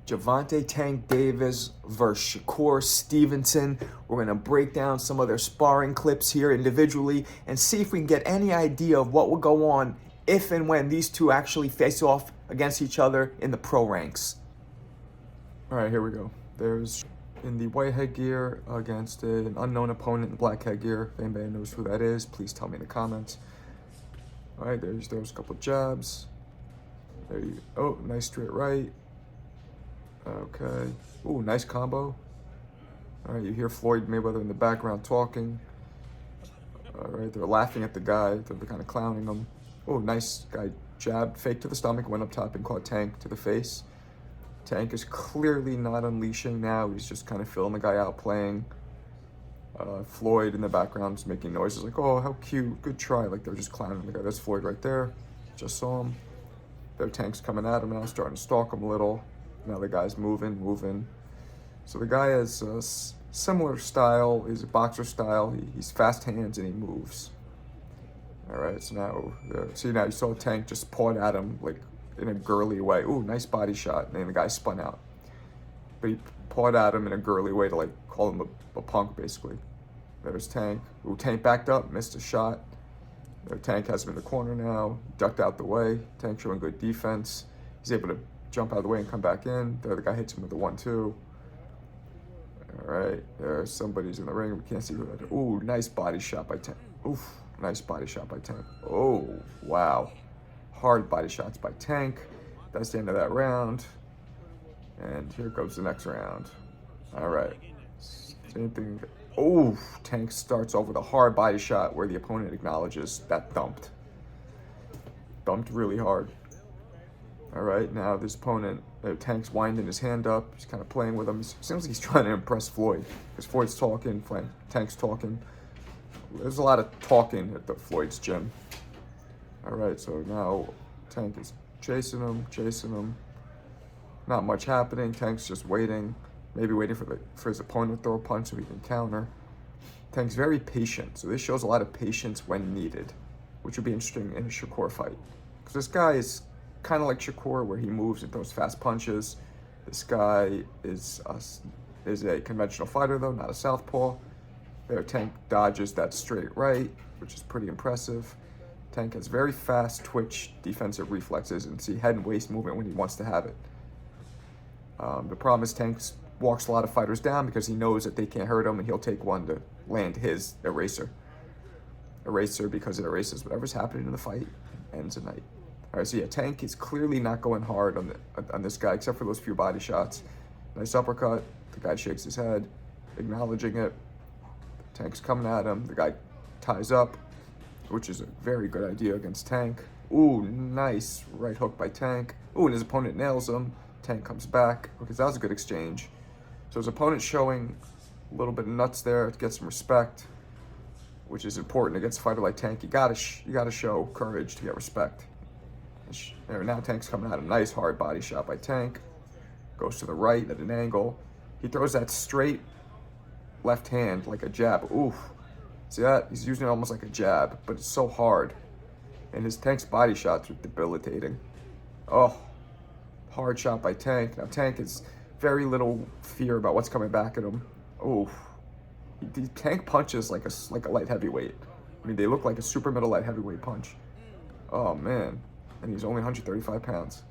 Gervonta Tank Davis versus Shakur Stevenson. We're going to break down some of their sparring clips here individually and see if we can get any idea of what will go on if and when these two actually face off against each other in the pro ranks. All right, here we go. There's in the white headgear against an unknown opponent in the black headgear. If anybody knows who that is, please tell me in the comments. All right, there's a couple jabs. There you go. Oh, nice straight right. Okay. Ooh, nice combo. All right, you hear Floyd Mayweather in the background talking. All right, they're laughing at the guy. They're kind of clowning him. Oh, nice guy jab, fake to the stomach, went up top and caught Tank to the face. Tank is clearly not unleashing now. He's just kind of filling the guy out, playing. Floyd in the background is making noises like, oh, how cute, good try. Like they're just clowning the guy. That's Floyd right there. Just saw him. Their Tank's coming at him now, starting to stalk him a little. Now the guy's moving. So the guy has a similar style. He's a boxer style. He's fast hands and he moves. All right, so now, see now you saw Tank just pawed at him like in a girly way. Ooh, nice body shot. And the guy spun out. But he pawed at him in a girly way to like call him a punk basically. There's Tank. Ooh, Tank backed up, missed a shot. Tank has him in the corner now, ducked out the way. Tank showing good defense. He's able to jump out of the way and come back in. The other guy hits him with a 1-2. All right, there's somebody's in the ring. We can't see who that is. Ooh, nice body shot by Tank. Oof, nice body shot by Tank. Oh, wow. Hard body shots by Tank. That's the end of that round. And here goes the next round. All right, same thing. Oh, Tank starts off with a hard body shot where the opponent acknowledges that thumped. Thumped really hard. All right, now this opponent, Tank's winding his hand up. He's kind of playing with him. It seems like he's trying to impress Floyd because Floyd's talking, Tank's talking. There's a lot of talking at the Floyd's gym. All right, so now Tank is chasing him. Not much happening. Tank's just waiting, maybe waiting for his opponent to throw a punch so he can counter. Tank's very patient, so this shows a lot of patience when needed, which would be interesting in a Shakur fight. Because this guy is kind of like Shakur, where he moves and throws fast punches. This guy is a conventional fighter, though, not a southpaw. Their Tank dodges that straight right, which is pretty impressive. Tank has very fast twitch defensive reflexes and see head and waist movement when he wants to have it. The problem is Tank walks a lot of fighters down because he knows that they can't hurt him, and he'll take one to land his eraser. Because it erases whatever's happening in the fight, ends the night. All right, so yeah, Tank is clearly not going hard on this guy, except for those few body shots. Nice uppercut. The guy shakes his head, acknowledging it. Tank's coming at him. The guy ties up, which is a very good idea against Tank. Ooh, nice right hook by Tank. Ooh, and his opponent nails him. Tank comes back, because that was a good exchange. So his opponent's showing a little bit of nuts there to get some respect, which is important against a fighter like Tank. You gotta show courage to get respect. Now Tank's coming out, a nice hard body shot by Tank. Goes to the right at an angle. He throws that straight left hand like a jab. Oof. See that? He's using it almost like a jab, but it's so hard. And his Tank's body shots are debilitating. Oh, hard shot by Tank. Now Tank has very little fear about what's coming back at him. Oof. Tank punches like a light heavyweight. I mean, they look like a super middle light heavyweight punch. Oh, man. And he's only 135 pounds.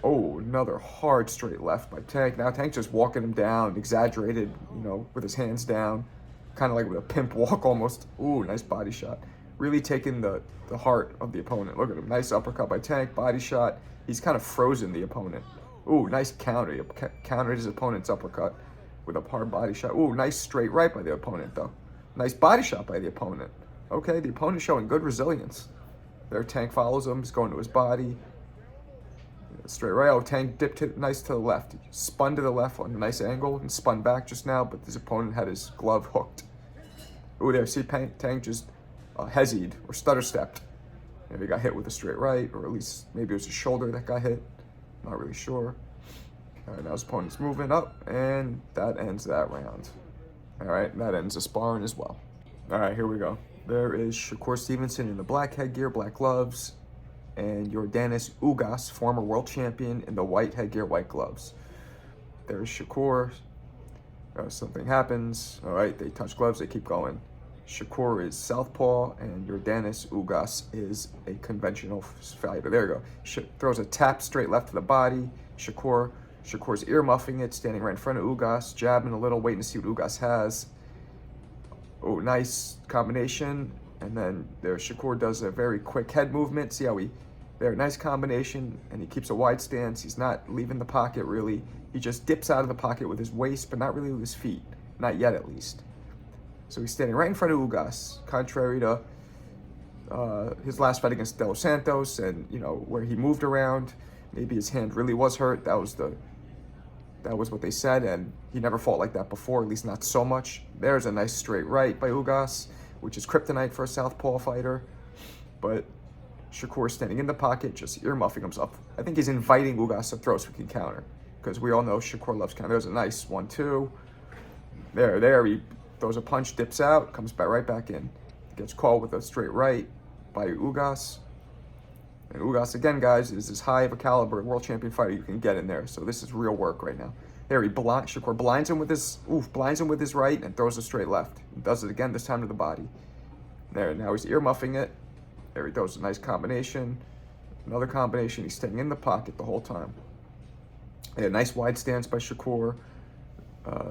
Oh, another hard straight left by Tank. Now Tank's just walking him down, exaggerated, with his hands down. Kind of like with a pimp walk almost. Ooh, nice body shot. Really taking the heart of the opponent. Look at him. Nice uppercut by Tank, body shot. He's kind of frozen the opponent. Ooh, nice counter. He countered his opponent's uppercut with a hard body shot. Ooh, nice straight right by the opponent, though. Nice body shot by the opponent. Okay, the opponent showing good resilience. Their Tank follows him. He's going to his body. Straight right. Oh, Tank dipped nice to the left. He spun to the left on a nice angle and spun back just now, but his opponent had his glove hooked. Ooh, there. See, Tank just hesied or stutter stepped. Maybe he got hit with a straight right, or at least maybe it was his shoulder that got hit. Not really sure. All right, now his opponent's moving up, and that ends that round. All right, that ends the sparring as well. All right, here we go. There is Shakur Stevenson in the black headgear, black gloves. and Yordanis Ugas, former world champion, in the white headgear, white gloves. There's Shakur. Something happens. All right, they touch gloves, they keep going. Shakur is southpaw, and Yordanis Ugas is a conventional fighter. There you go. Throws a tap straight left to the body. Shakur's ear muffing it, standing right in front of Ugas, jabbing a little, waiting to see what Ugas has. Oh, nice combination. And then there, Shakur does a very quick head movement. See how nice combination, and he keeps a wide stance. He's not leaving the pocket, really. He just dips out of the pocket with his waist, but not really with his feet. Not yet, at least. So he's standing right in front of Ugas, contrary to his last fight against De Los Santos, and, where he moved around. Maybe his hand really was hurt. That was what they said, and he never fought like that before, at least not so much. There's a nice straight right by Ugas, which is kryptonite for a southpaw fighter. But Shakur standing in the pocket, just ear muffing himself. I think he's inviting Ugas to throw so he can counter, because we all know Shakur loves counter. There's a nice 1-2. There, he throws a punch, dips out, comes right back in. Gets called with a straight right by Ugas. And Ugas, again, guys, is as high of a caliber world champion fighter you can get in there. So this is real work right now. There, Shakur blinds him with his right and throws a straight left. He does it again, this time to the body. There, now he's ear muffing it. There he throws a nice combination. Another combination. He's staying in the pocket the whole time. A nice wide stance by Shakur.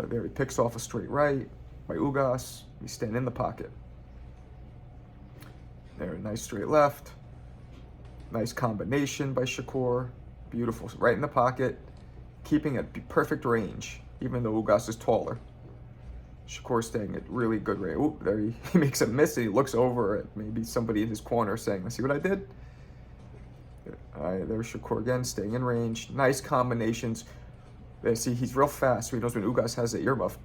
There he picks off a straight right by Ugas. He's staying in the pocket. There, nice straight left. Nice combination by Shakur. Beautiful, right in the pocket. Keeping at perfect range, even though Ugas is taller. Shakur staying at really good range. Ooh, there he makes a miss, and he looks over at maybe somebody in his corner saying, "See what I did?" All right, there's Shakur again, staying in range. Nice combinations. There, see, he's real fast, so he knows when Ugas has the earmuff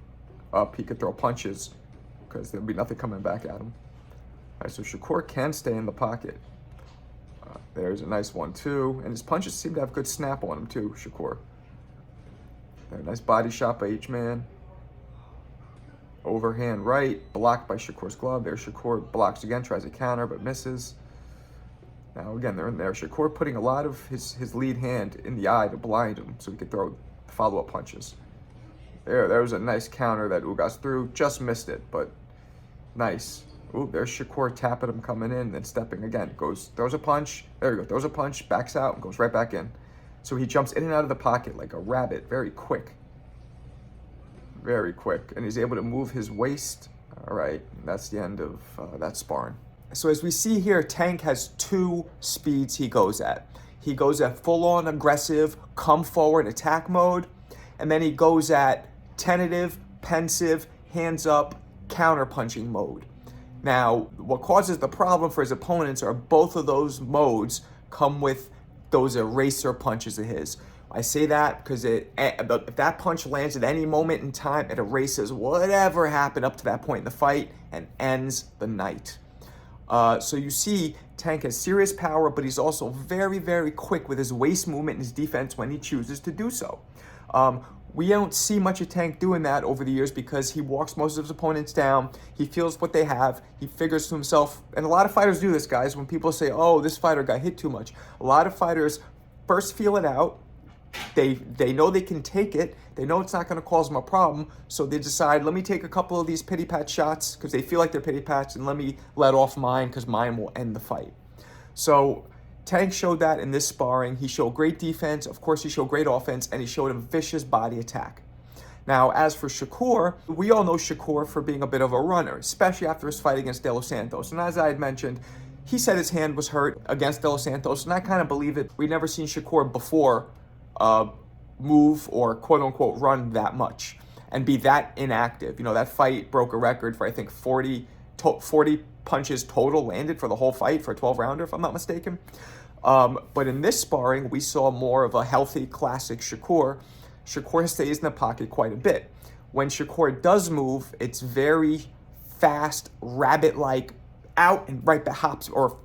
up, he could throw punches, because there'll be nothing coming back at him. All right, so Shakur can stay in the pocket. There's a nice 1-2, and his punches seem to have good snap on him too, Shakur. There, nice body shot by each man. Overhand right, blocked by Shakur's glove. There, Shakur blocks again, tries to counter, but misses. Now again, they're in there. Shakur putting a lot of his lead hand in the eye to blind him so he could throw follow-up punches. There was a nice counter that Ugas threw. Just missed it, but nice. Ooh, there's Shakur tapping him coming in, then stepping again. Throws a punch. There you go. Throws a punch, backs out, and goes right back in. So he jumps in and out of the pocket like a rabbit, very quick. Very quick. And he's able to move his waist. All right, that's the end of that sparring. So as we see here, Tank has two speeds he goes at. He goes at full-on aggressive, come forward, attack mode. And then he goes at tentative, pensive, hands up, counter-punching mode. Now, what causes the problem for his opponents are both of those modes come with those eraser punches of his. I say that because if that punch lands at any moment in time, it erases whatever happened up to that point in the fight and ends the night. So you see, Tank has serious power, but he's also very, very quick with his waist movement and his defense when he chooses to do so. We don't see much of Tank doing that over the years because he walks most of his opponents down. He feels what they have. He figures to himself, and a lot of fighters do this, guys. When people say, oh, this fighter got hit too much, a lot of fighters first feel it out. They know they can take it. They know it's not going to cause them a problem. So they decide, let me take a couple of these pity pat shots because they feel like they're pity pats, and let me let off mine because mine will end the fight. So Tank showed that in this sparring. He showed great defense. Of course, he showed great offense, and he showed a vicious body attack. Now, as for Shakur, we all know Shakur for being a bit of a runner, especially after his fight against De Los Santos. And as I had mentioned, he said his hand was hurt against De Los Santos, and I kind of believe it. We'd never seen Shakur before move or quote-unquote run that much and be that inactive. You know, that fight broke a record for, I think, 40 punches total landed for the whole fight for a 12-rounder, if I'm not mistaken. But in this sparring, we saw more of a healthy, classic Shakur. Shakur stays in the pocket quite a bit. When Shakur does move, it's very fast, rabbit-like, out and right back, hops, or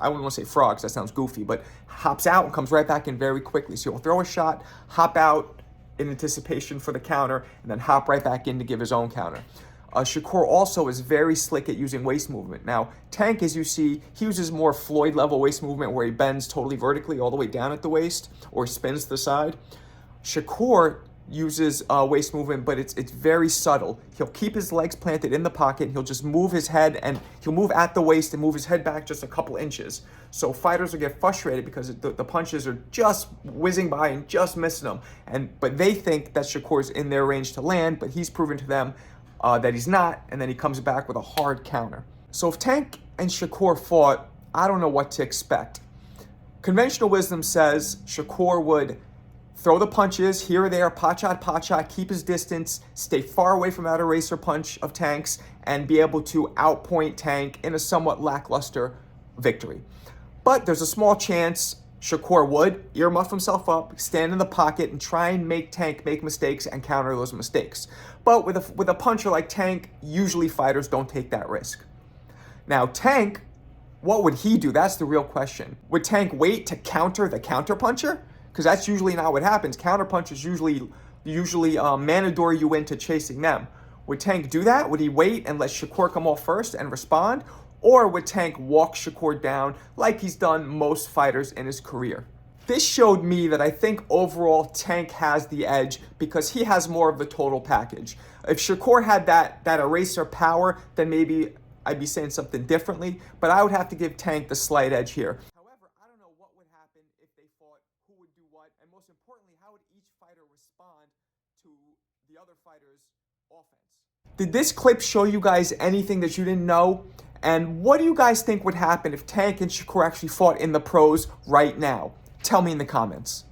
I wouldn't want to say frogs, that sounds goofy, but hops out and comes right back in very quickly. So he'll throw a shot, hop out in anticipation for the counter, and then hop right back in to give his own counter. Shakur also is very slick at using waist movement. Now, Tank, as you see, he uses more Floyd-level waist movement where he bends totally vertically all the way down at the waist or spins to the side. Shakur uses waist movement, but it's very subtle. He'll keep his legs planted in the pocket, and he'll just move his head, and he'll move at the waist and move his head back just a couple inches. So fighters will get frustrated because the punches are just whizzing by and just missing them. But they think that Shakur's in their range to land, but he's proven to them that he's not, and then he comes back with a hard counter. So if Tank and Shakur fought, I don't know what to expect. Conventional wisdom says Shakur would throw the punches here or there, pot shot, keep his distance, stay far away from that eraser punch of Tank's, and be able to outpoint Tank in a somewhat lackluster victory. But there's a small chance Shakur would earmuff himself up, stand in the pocket, and try and make Tank make mistakes and counter those mistakes. But with a puncher like Tank, usually fighters don't take that risk. Now, Tank, what would he do? That's the real question. Would Tank wait to counter the counterpuncher? Because that's usually not what happens. Counterpunchers usually manador you into chasing them. Would Tank do that? Would he wait and let Shakur come off first and respond? Or would Tank walk Shakur down like he's done most fighters in his career? This showed me that I think overall Tank has the edge because he has more of the total package. If Shakur had that eraser power, then maybe I'd be saying something differently, but I would have to give Tank the slight edge here. However, I don't know what would happen if they fought, who would do what, and most importantly, how would each fighter respond to the other fighter's offense? Did this clip show you guys anything that you didn't know? And what do you guys think would happen if Tank and Shakur actually fought in the pros right now? Tell me in the comments.